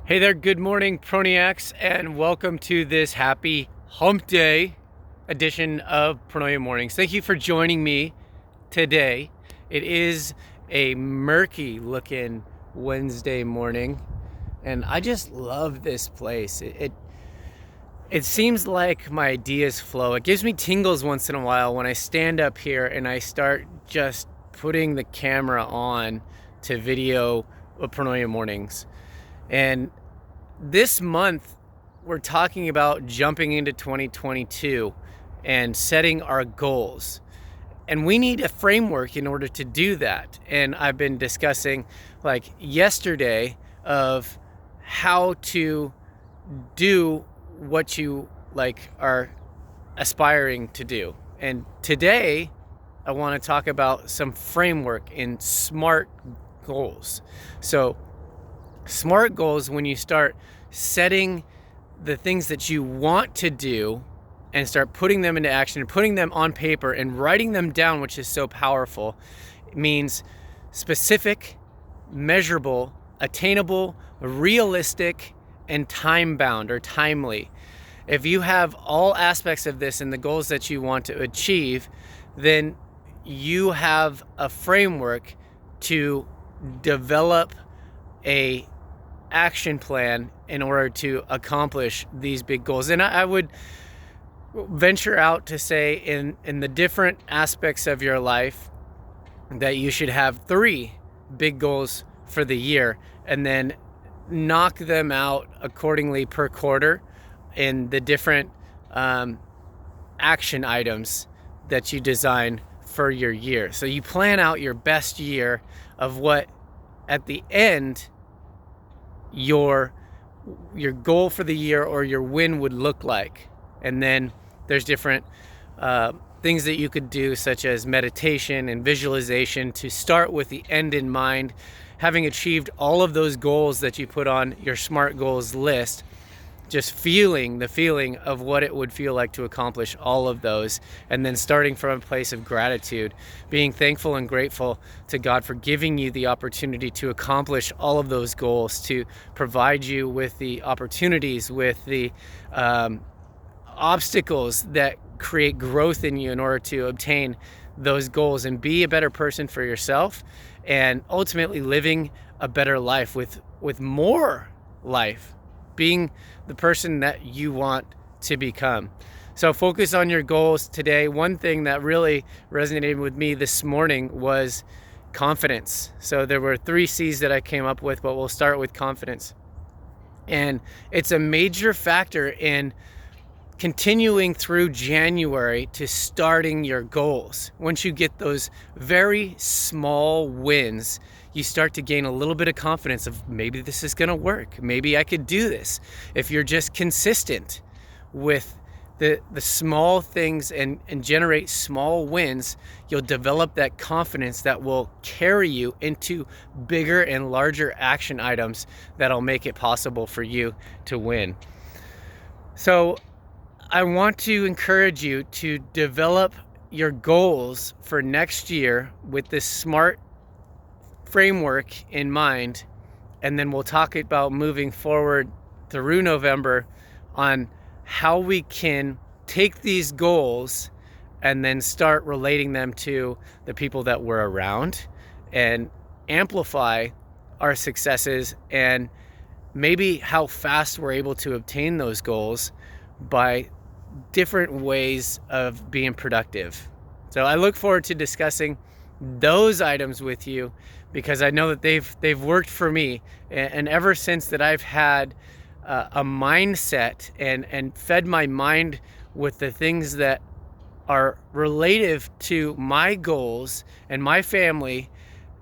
Hey there, good morning, Proniacs, and welcome to this happy hump day edition of Pronoia Mornings. Thank you for joining me today. It is a murky looking Wednesday morning, and I just love this place. It seems like my ideas flow. It gives me tingles once in a while when I stand up here and I start just putting the camera on to video Pronoia Mornings. And this month, we're talking about jumping into 2022 and setting our goals. And we need a framework in order to do that. And I've been discussing, like yesterday, of how to do what you are aspiring to do. And today, I want to talk about some framework in SMART goals. So SMART goals, when you start setting the things that you want to do and start putting them into action and putting them on paper and writing them down, which is so powerful, it means specific, measurable, attainable, realistic, and time-bound or timely. If you have all aspects of this and the goals that you want to achieve, then you have a framework to develop a action plan in order to accomplish these big goals. And I would venture out to say in the different aspects of your life that you should have 3 big goals for the year and then knock them out accordingly per quarter in the different action items that you design for your year. So you plan out your best year of what at the end your goal for the year or your win would look like. And then there's different things that you could do, such as meditation and visualization, to start with the end in mind. Having achieved all of those goals that you put on your SMART goals list, just feeling the feeling of what it would feel like to accomplish all of those, and then starting from a place of gratitude, being thankful and grateful to God for giving you the opportunity to accomplish all of those goals, to provide you with the opportunities, with the obstacles that create growth in you in order to obtain those goals and be a better person for yourself, and ultimately living a better life with more life, being the person that you want to become. So focus on your goals today. One thing that really resonated with me this morning was confidence. So there were 3 C's that I came up with, but we'll start with confidence. And it's a major factor in continuing through January to starting your goals. Once you get those very small wins, you start to gain a little bit of confidence of maybe this is going to work. Maybe I could do this. If you're just consistent with the small things and generate small wins, you'll develop that confidence that will carry you into bigger and larger action items that'll make it possible for you to win. So I want to encourage you to develop your goals for next year with this SMART framework in mind, and then we'll talk about moving forward through November on how we can take these goals and then start relating them to the people that we're around and amplify our successes, and maybe how fast we're able to obtain those goals by different ways of being productive. So I look forward to discussing those items with you, because I know that they've worked for me, and ever since that I've had a mindset and fed my mind with the things that are relative to my goals and my family,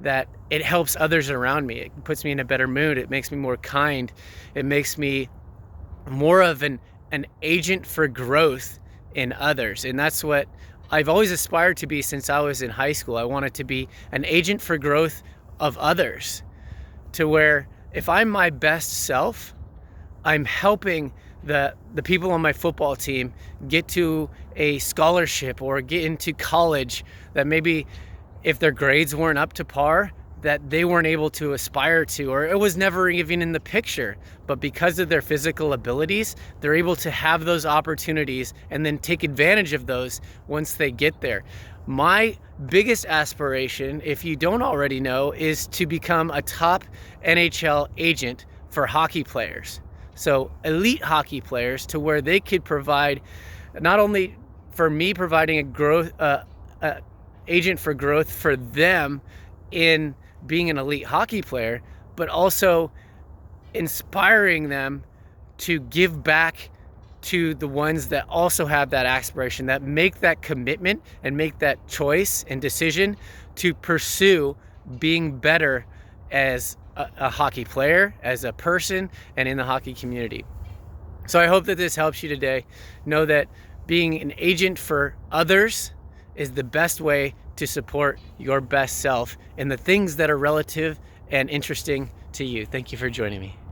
that it helps others around me. It puts me in a better mood. It makes me more kind. It makes me more of an agent for growth in others. And that's what I've always aspired to be since I was in high school. I wanted to be an agent for growth of others, to where if I'm my best self, I'm helping the people on my football team get to a scholarship or get into college that maybe if their grades weren't up to par, that they weren't able to aspire to, or it was never even in the picture. But because of their physical abilities, they're able to have those opportunities and then take advantage of those once they get there. My biggest aspiration, if you don't already know, is to become a top NHL agent for hockey players. So elite hockey players, to where they could provide, not only for me providing a growth agent for growth for them in being an elite hockey player, but also inspiring them to give back to the ones that also have that aspiration, that make that commitment and make that choice and decision to pursue being better as a hockey player, as a person, and in the hockey community. So I hope that this helps you today. Know that being an agent for others is the best way to support your best self in the things that are relative and interesting to you. Thank you for joining me.